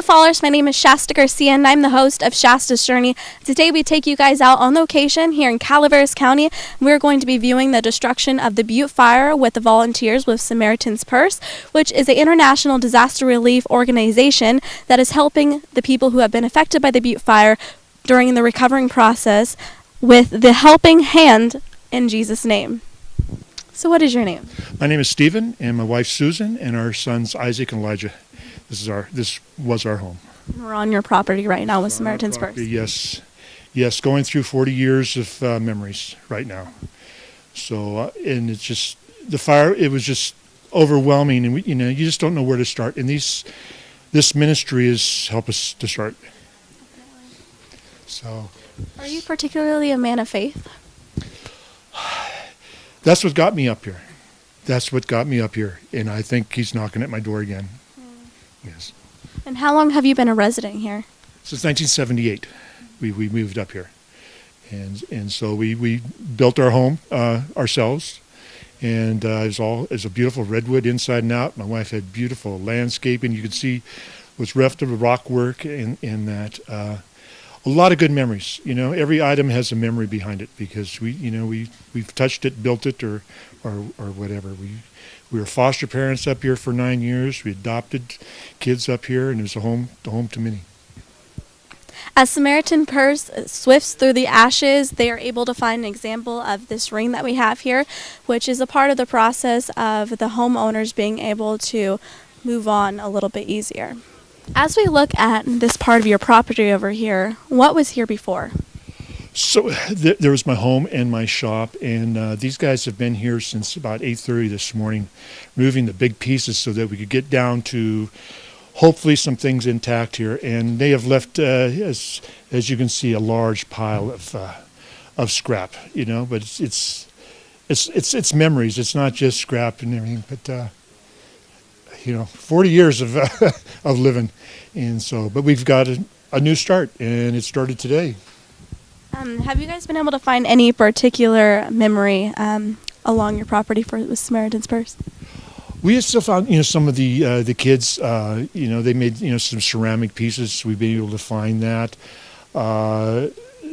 followers, my name is Shasta Garcia and I'm the host of Shastas Journey. Today we take you guys out on location here in Calaveras County. We're going to be viewing the destruction of the Butte Fire with the volunteers with Samaritans Purse, which is an international disaster relief organization that is helping the people who have been affected by the Butte Fire during the recovering process with the helping hand in Jesus' name. So what is your name? My name is Stephen, and my wife Susan, and our sons Isaac and Elijah. This was our home. We're on your property right now with Samaritans Purse. Yes, going through 40 years of memories right now. So, and it's just the fire. It was just overwhelming, and you just don't know where to start. And this ministry has helped us to start. So, are you particularly a man of faith? That's what got me up here. And I think he's knocking at my door again. Yes. And how long have you been a resident here? Since 1978, we moved up here, and so we built our home ourselves, and it's a beautiful redwood inside and out. My wife had beautiful landscaping. You could see what's left of the rock work in that. A lot of good memories. Every item has a memory behind it because we've touched it, built it, or whatever. We were foster parents up here for 9 years. We adopted kids up here, and it was a home to many. As Samaritan Purse swifts through the ashes, they are able to find an example of this ring that we have here, which is a part of the process of the homeowners being able to move on a little bit easier. As we look at this part of your property over here, what was here before? So there was my home and my shop, and these guys have been here since about 8:30 this morning, moving the big pieces so that we could get down to hopefully some things intact here. And they have left, as you can see, a large pile of scrap. But it's memories. It's not just scrap and everything, but 40 years of of living, and so. But we've got a new start, and it started today. Have you guys been able to find any particular memory along your property with Samaritan's Purse? We have still found, some of the kids. They made some ceramic pieces. We've been able to find that.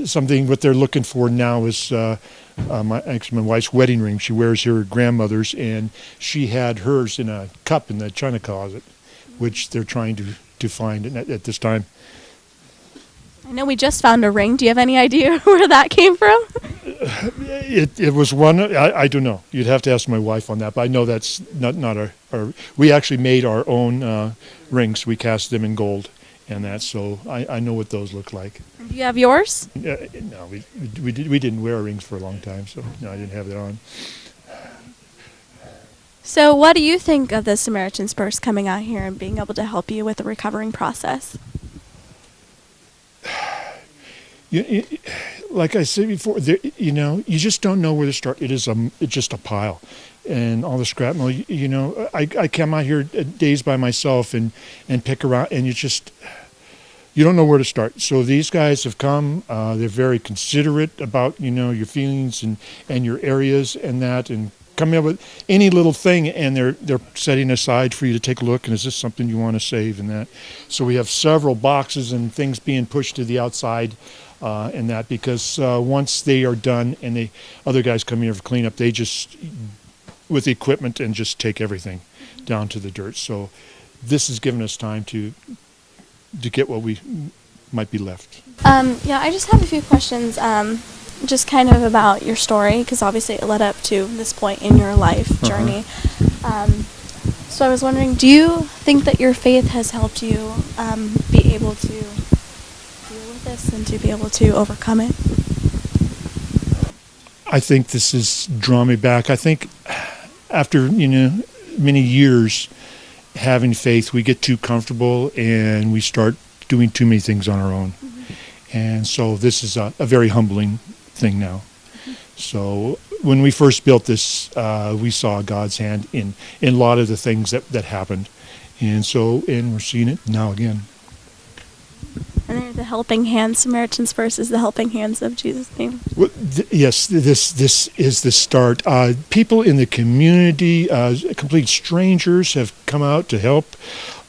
Something what they're looking for now is my wife's wedding ring. She wears her grandmother's, and she had hers in a cup in the china closet, which they're trying to find at this time. I know we just found a ring. Do you have any idea where that came from? It was one. I don't know. You'd have to ask my wife on that. But I know that's not our. We actually made our own rings. We cast them in gold, and that. So I know what those look like. Do you have yours? No, we didn't wear rings for a long time, so no, I didn't have that on. So what do you think of the Samaritan's Purse coming out here and being able to help you with the recovering process? Like I said before, you just don't know where to start. It's just a pile, and all the scrap metal. I come out here days by myself and pick around, and you don't know where to start. So these guys have come. They're very considerate about your feelings and your areas and that, and coming up with any little thing, and they're setting aside for you to take a look. And is this something you want to save and that? So we have several boxes and things being pushed to the outside. And that because once they are done and the other guys come here for cleanup, they just with the equipment and just take everything down to the dirt. So this has given us time to get what we might be left. I just have a few questions, just kind of about your story, because obviously it led up to this point in your life journey. So I was wondering, do you think that your faith has helped you be able to deal with this and to be able to overcome it? I think this has drawn me back. I think after many years having faith, we get too comfortable and we start doing too many things on our own. And so this is a very humbling thing now. So when we first built this, we saw God's hand in a lot of the things that happened. And we're seeing it now again. And And they're the helping hands. Samaritan's Purse is the helping hands of Jesus' name. Well, yes, this is the start. People in the community, complete strangers, have come out to help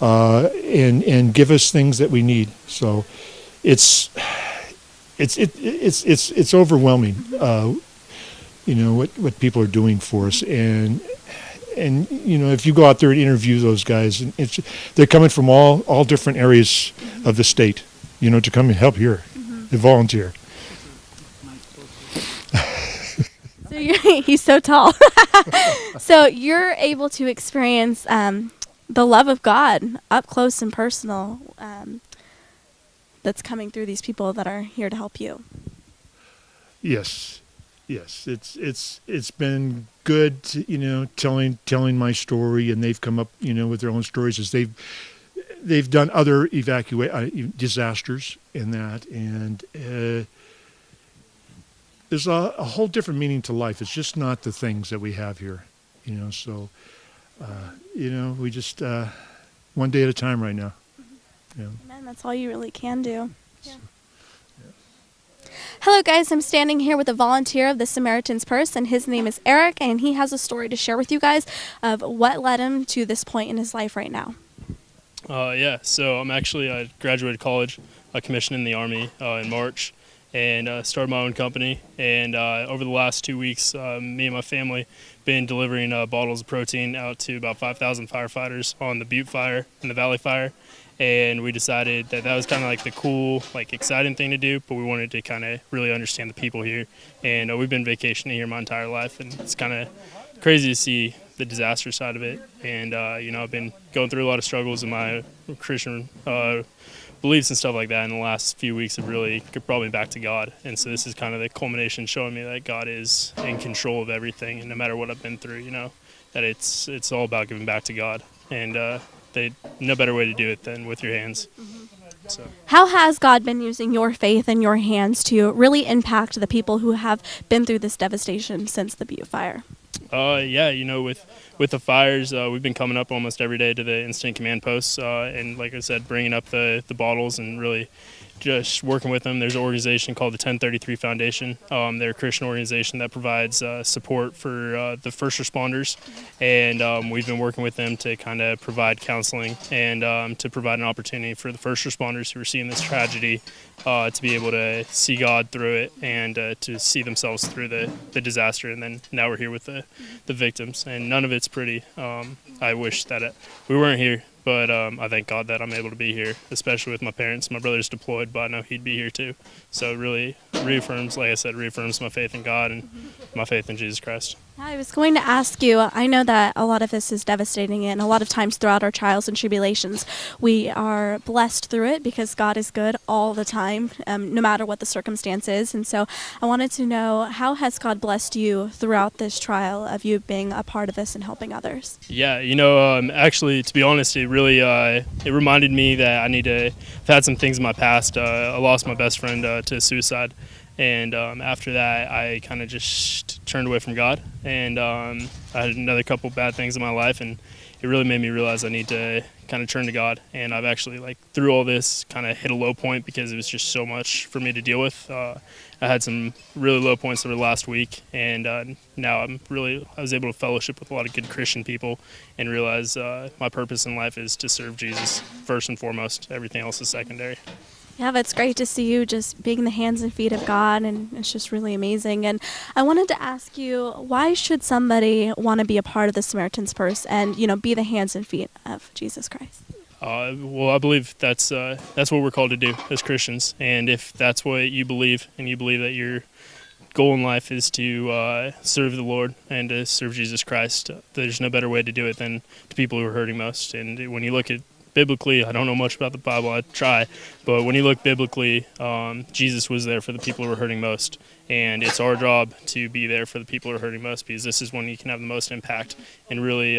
and give us things that we need. So it's overwhelming. What people are doing for us, and if you go out there and interview those guys, and they're coming from all different areas of the state, to come and help here, and volunteer. So he's so tall. So you're able to experience the love of God up close and personal that's coming through these people that are here to help you. Yes, it's been good to, telling my story, and they've come up with their own stories as they've done other disasters in that, and there's a whole different meaning to life. It's just not the things that we have here, so we just one day at a time right now. Amen. That's all you really can do. Yeah. Hello guys, I'm standing here with a volunteer of the Samaritans Purse, and his name is Eric, and he has a story to share with you guys of what led him to this point in his life right now. So I graduated college, commissioned in the Army in March, and started my own company. And over the last 2 weeks, me and my family been delivering bottles of protein out to about 5,000 firefighters on the Butte Fire and the Valley Fire. And we decided that was kind of like the cool, exciting thing to do, but we wanted to kind of really understand the people here. And we've been vacationing here my entire life, and it's kind of crazy to see the disaster side of it. And, I've been going through a lot of struggles in my Christian beliefs and stuff like that, and the last few weeks have really brought me back to God. And so this is kind of the culmination, showing me that God is in control of everything, and no matter what I've been through, that it's all about giving back to God. And no better way to do it than with your hands. So. How has God been using your faith and your hands to really impact the people who have been through this devastation since the Butte Fire? With the fires, we've been coming up almost every day to the incident command posts, and like I said, bringing up the bottles and really just working with them. There's an organization called the 1033 Foundation. They're a Christian organization that provides support for the first responders, and we've been working with them to kind of provide counseling and to provide an opportunity for the first responders who are seeing this tragedy to be able to see God through it and to see themselves through the disaster. And then now we're here with the victims, and none of it's pretty. I wish that we weren't here. But I thank God that I'm able to be here, especially with my parents. My brother's deployed, but I know he'd be here too. So it really reaffirms my faith in God and my faith in Jesus Christ. I was going to ask you, I know that a lot of this is devastating, and a lot of times throughout our trials and tribulations, we are blessed through it because God is good all the time, no matter what the circumstance is. And so I wanted to know, how has God blessed you throughout this trial of you being a part of this and helping others? Yeah, actually, to be honest, it really it reminded me that I've had some things in my past. I lost my best friend to suicide. And after that, I kind of just turned away from God, and I had another couple bad things in my life, and it really made me realize I need to kind of turn to God. And I've actually, through all this, kind of hit a low point because it was just so much for me to deal with. I had some really low points over the last week, and now I was able to fellowship with a lot of good Christian people and realize my purpose in life is to serve Jesus first and foremost. Everything else is secondary. Yeah, that's great to see you just being the hands and feet of God, and it's just really amazing. And I wanted to ask you, why should somebody want to be a part of the Samaritan's Purse and, be the hands and feet of Jesus Christ? Well, I believe that's what we're called to do as Christians. And if that's what you believe, and you believe that your goal in life is to serve the Lord and to serve Jesus Christ, there's no better way to do it than to people who are hurting most. And when you look at biblically, I don't know much about the Bible, I try, but when you look biblically, Jesus was there for the people who are hurting most, and it's our job to be there for the people who are hurting most, because this is when you can have the most impact and really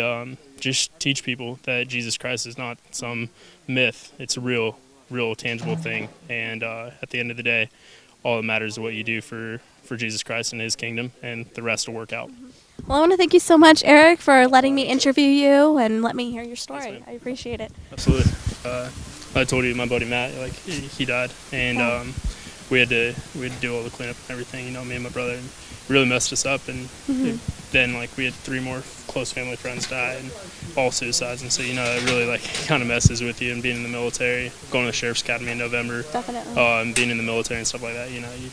just teach people that Jesus Christ is not some myth. It's a real tangible thing, and at the end of the day, all that matters is what you do for Jesus Christ and his kingdom, and the rest will work out. Well, I want to thank you so much, Eric, for letting me interview you and let me hear your story. Thanks, I appreciate it. Absolutely. I told you my buddy Matt, like he died, and we had to do all the cleanup and everything. You know, me and my brother, and it really messed us up. And then like we had 3 more close family friends die, and all suicides. And so you know, it really like kind of messes with you. And being in the military, going to the sheriff's academy in November, Definitely. and being in the military and stuff like that. You know, you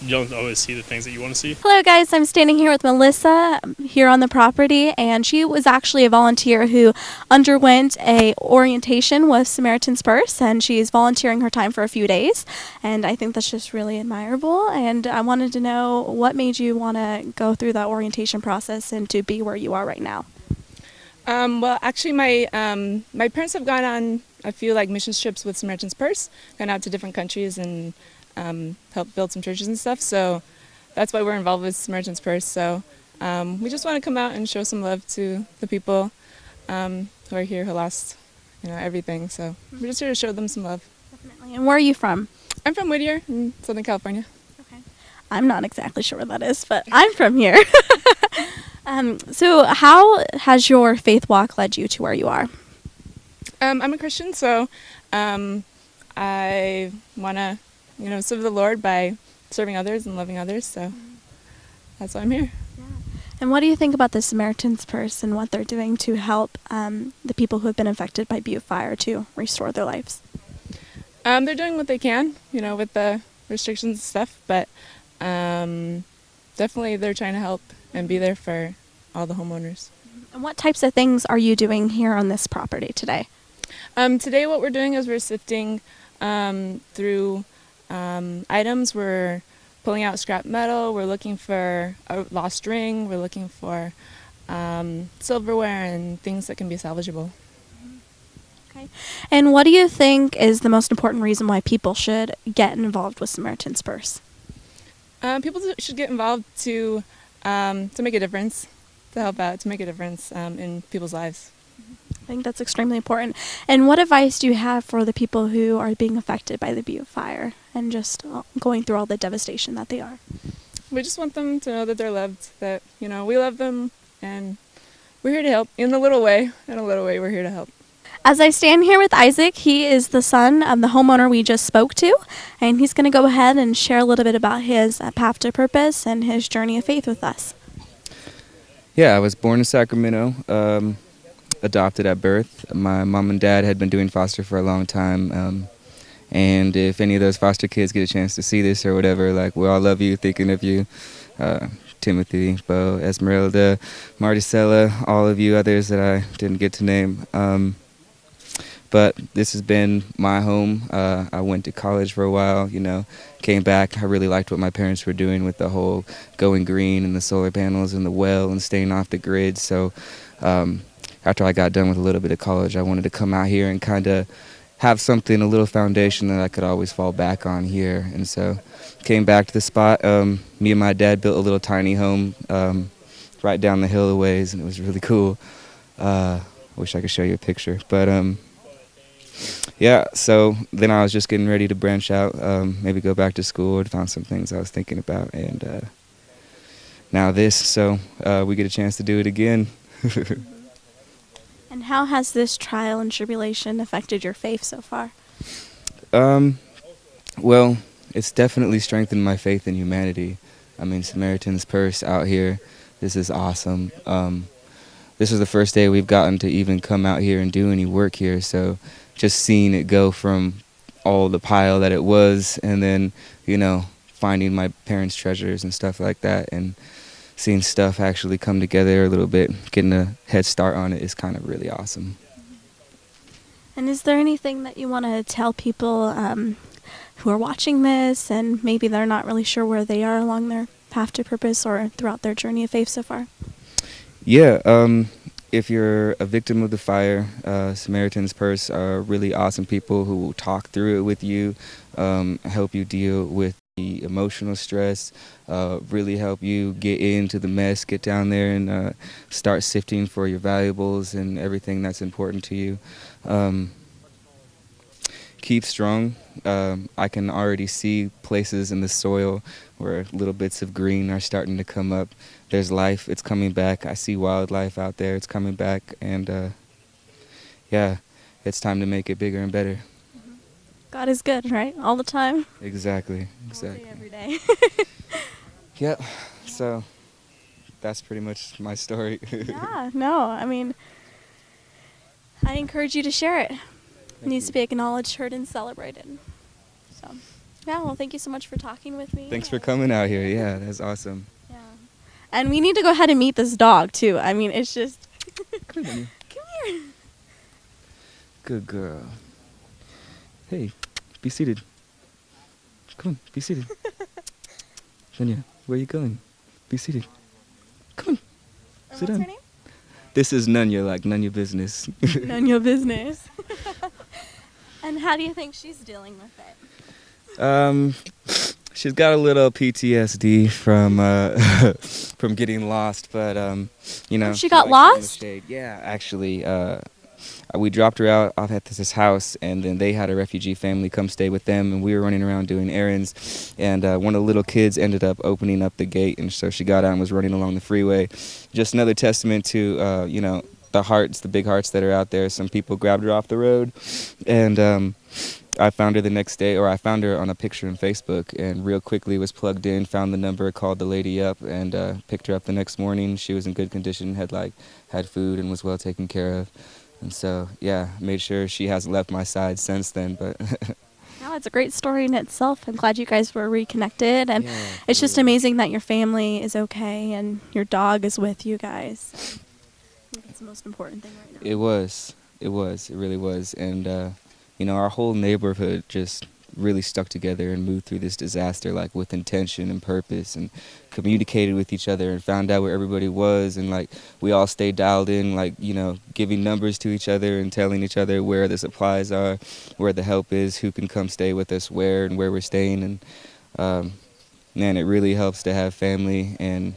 don't always see the things that you want to see. Hello guys, I'm standing here with Melissa here on the property, and she was actually a volunteer who underwent a orientation with Samaritans Purse, and she's volunteering her time for a few days, and I think that's just really admirable. And I wanted to know what made you want to go through that orientation process and to be where you are right now. Well, actually, my parents have gone on a few like missions trips with Samaritans Purse, gone out to different countries and help build some churches and stuff. So that's why we're involved with Samaritans Purse. So we just want to come out and show some love to the people who are here who lost, everything. So we're just here to show them some love. Definitely. And where are you from? I'm from Whittier in Southern California. Okay. I'm not exactly sure where that is, but I'm from here. So how has your faith walk led you to where you are? I'm a Christian, so I want to serve the Lord by serving others and loving others, so that's why I'm here. Yeah. And what do you think about the Samaritan's Purse and what they're doing to help the people who have been affected by Butte Fire to restore their lives? They're doing what they can, with the restrictions and stuff, but definitely they're trying to help and be there for all the homeowners. And what types of things are you doing here on this property today? Today what we're doing is we're sifting through items. We're pulling out scrap metal. We're looking for a lost ring. We're looking for silverware and things that can be salvageable. Okay. And what do you think is the most important reason why people should get involved with Samaritan's Purse? People should get involved to make a difference, to help out, to make a difference in people's lives. I think that's extremely important. And what advice do you have for the people who are being affected by the Butte Fire and just going through all the devastation that they are? We just want them to know that they're loved, that, we love them, and we're here to help in a little way. In a little way, we're here to help. As I stand here with Isaac, he is the son of the homeowner we just spoke to, and he's going to go ahead and share a little bit about his path to purpose and his journey of faith with us. Yeah, I was born in Sacramento, adopted at birth. My mom and dad had been doing foster for a long time, and if any of those foster kids get a chance to see this or whatever, like, we all love you, thinking of you. Timothy, Bo, Esmeralda, Marticela, all of you others that I didn't get to name. But this has been my home. I went to college for a while, came back. I really liked what my parents were doing with the whole going green and the solar panels and the well and staying off the grid. So after I got done with a little bit of college, I wanted to come out here and kind of have something, a little foundation that I could always fall back on here. And so came back to the spot. Me and my dad built a little tiny home right down the hill a ways, and it was really cool. Wish I could show you a picture. But yeah, so then I was just getting ready to branch out, maybe go back to school. I found some things I was thinking about, and now this, so we get a chance to do it again. And how has this trial and tribulation affected your faith so far? Well, it's definitely strengthened my faith in humanity. I mean, Samaritan's Purse out here, this is awesome. This is the first day we've gotten to even come out here and do any work here, so just seeing it go from all the pile that it was, and then, finding my parents' treasures and stuff like that, and seeing stuff actually come together a little bit, getting a head start on it is kind of really awesome. And is there anything that you want to tell people who are watching this and maybe they're not really sure where they are along their path to purpose or throughout their journey of faith so far? Yeah, if you're a victim of the fire, Samaritan's Purse are really awesome people who will talk through it with you, help you deal with the emotional stress, really help you get into the mess, get down there and start sifting for your valuables and everything that's important to you. Keep strong. I can already see places in the soil where little bits of green are starting to come up. There's life. It's coming back. I see wildlife out there. It's coming back. And, yeah, it's time to make it bigger and better. Mm-hmm. God is good, right? All the time. Exactly. All day, every day. Yep. So that's pretty much my story. Yeah, no, I mean, I encourage you to share it. It needs to be acknowledged, heard, and celebrated. So, yeah, well, thank you so much for talking with me. Thanks for coming out here. Yeah, that's awesome. Yeah. And we need to go ahead and meet this dog, too. I mean, it's just... Come here. Come here. Good girl. Hey, be seated. Come on, be seated. Nanya, where are you going? Be seated. Come on. And Sit what's down. her name? This is Nanya, like none your business. None your business. And how do you think she's dealing with it? She's got a little PTSD from from getting lost, but you know. Oh, she got likes it in the lost? shade. Yeah, actually, we dropped her out off at this house, and then they had a refugee family come stay with them, and we were running around doing errands, and one of the little kids ended up opening up the gate, and so she got out and was running along the freeway. Just another testament to you know, the hearts, the big hearts that are out there. Some people grabbed her off the road, and I found her the next day, or I found her on a picture on Facebook, and real quickly was plugged in, found the number, called the lady up, and picked her up the next morning. She was in good condition, had food, and was well taken care of. And so, yeah, made sure she hasn't left my side since then. But No, it's a great story in itself. I'm glad you guys were reconnected, and yeah, it's just amazing that your family is okay and your dog is with you guys. So I think that's the most important thing right now. it really was. And, you know, our whole neighborhood just really stuck together and moved through this disaster, like, with intention and purpose, and communicated with each other and found out where everybody was, and, like, we all stayed dialed in, like, you know, giving numbers to each other and telling each other where the supplies are, where the help is, who can come stay with us where and where we're staying. And man, it really helps to have family, and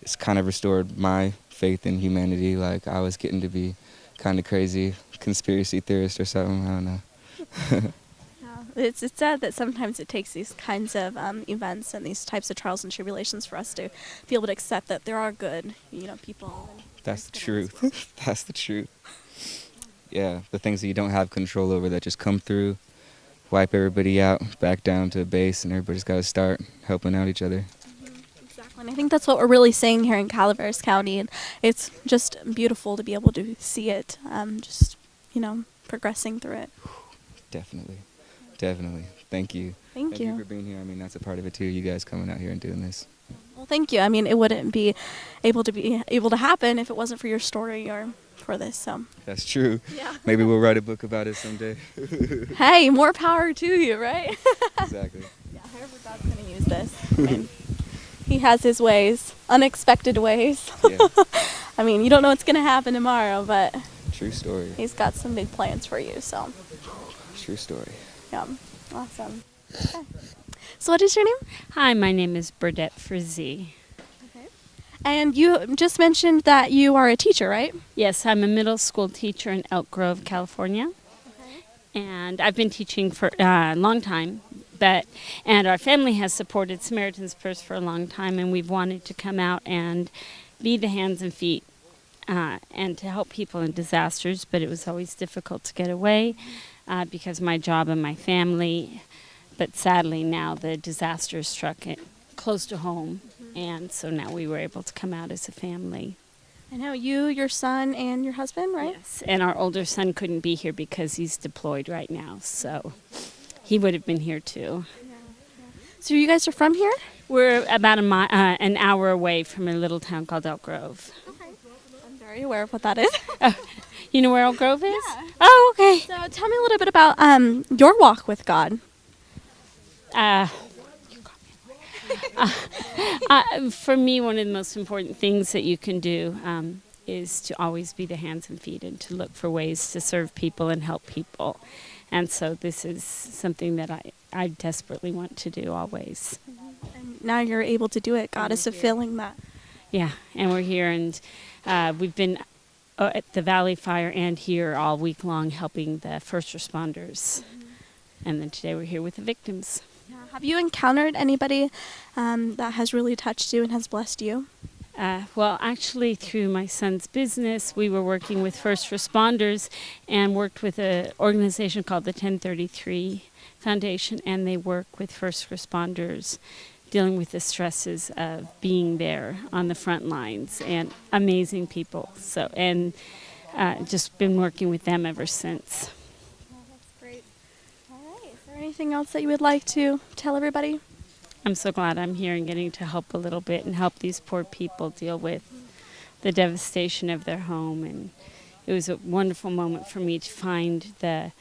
it's kind of restored my faith in humanity. Like, I was getting to be kind of crazy conspiracy theorist or something, I don't know. It's sad that sometimes it takes these kinds of events and these types of trials and tribulations for us to be able to accept that there are good, you know, people. And That's the there's good truth. That's the truth. Yeah, the things that you don't have control over that just come through, wipe everybody out, back down to base, and everybody's got to start helping out each other. Exactly, and I think that's what we're really seeing here in Calaveras County, and it's just beautiful to be able to see it, just, you know, progressing through it. Definitely. Definitely. Thank you. Thank you. for being here. I mean, that's a part of it too, you guys coming out here and doing this. Well, thank you. I mean, it wouldn't be able to happen if it wasn't for your story or for this. So. That's true. Yeah. Maybe we'll write a book about it someday. Hey, more power to you, right? Exactly. Yeah, however God's gonna use this. I mean, he has his ways, unexpected ways. Yeah. I mean, you don't know what's gonna happen tomorrow, but True story. he's got some big plans for you. So. True story. Yeah, awesome. Okay. So what is your name? Hi, my name is Burdette Frizzy. Okay. And you just mentioned that you are a teacher, right? Yes, I'm a middle school teacher in Elk Grove, California. Okay. And I've been teaching for a long time. And our family has supported Samaritans Purse for a long time, and we've wanted to come out and be the hands and feet and to help people in disasters, but it was always difficult to get away because of my job and my family. But sadly now the disaster struck it close to home, and so now we were able to come out as a family. I know you, your son, and your husband, right? Yes, and our older son couldn't be here because he's deployed right now, so he would have been here too. So you guys are from here? We're about an hour away from a little town called Elk Grove. Okay. I'm very aware of what that is. You know where Elk Grove is? Yeah. Oh, okay. So tell me a little bit about your walk with God. For me, one of the most important things that you can do is to always be the hands and feet and to look for ways to serve people and help people. And so this is something that I desperately want to do always. And now you're able to do it. God is fulfilling that. Yeah, and we're here, and we've been at the Valley Fire and here all week long helping the first responders. And then today we're here with the victims. Yeah. Have you encountered anybody that has really touched you and has blessed you? Well, actually, through my son's business, we were working with first responders and worked with an organization called the 1033 Foundation, and they work with first responders dealing with the stresses of being there on the front lines, and amazing people. So, and just been working with them ever since. Oh, that's great. All right. Is there anything else that you would like to tell everybody? I'm so glad I'm here and getting to help a little bit and help these poor people deal with the devastation of their home. And it was a wonderful moment for me to find the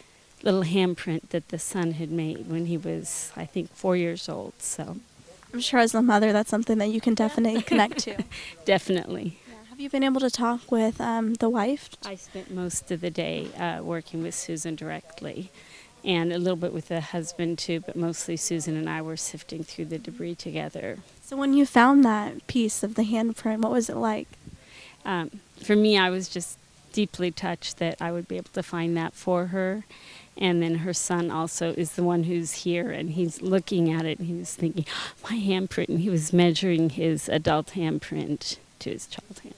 little handprint that the son had made when he was, I think, 4 years old. So I'm sure as a mother, that's something that you can definitely connect to. definitely. Yeah. Have you been able to talk with the wife? I spent most of the day working with Susan directly, and a little bit with the husband too, but mostly Susan and I were sifting through the debris together. So when you found that piece of the handprint, what was it like? For me, I was just deeply touched that I would be able to find that for her. And then her son also is the one who's here, and he's looking at it, and he was thinking, my handprint, and he was measuring his adult handprint to his child handprint.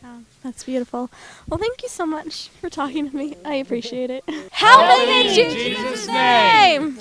Oh, that's beautiful. Well, thank you so much for talking to me. I appreciate it. Help us in Jesus' name!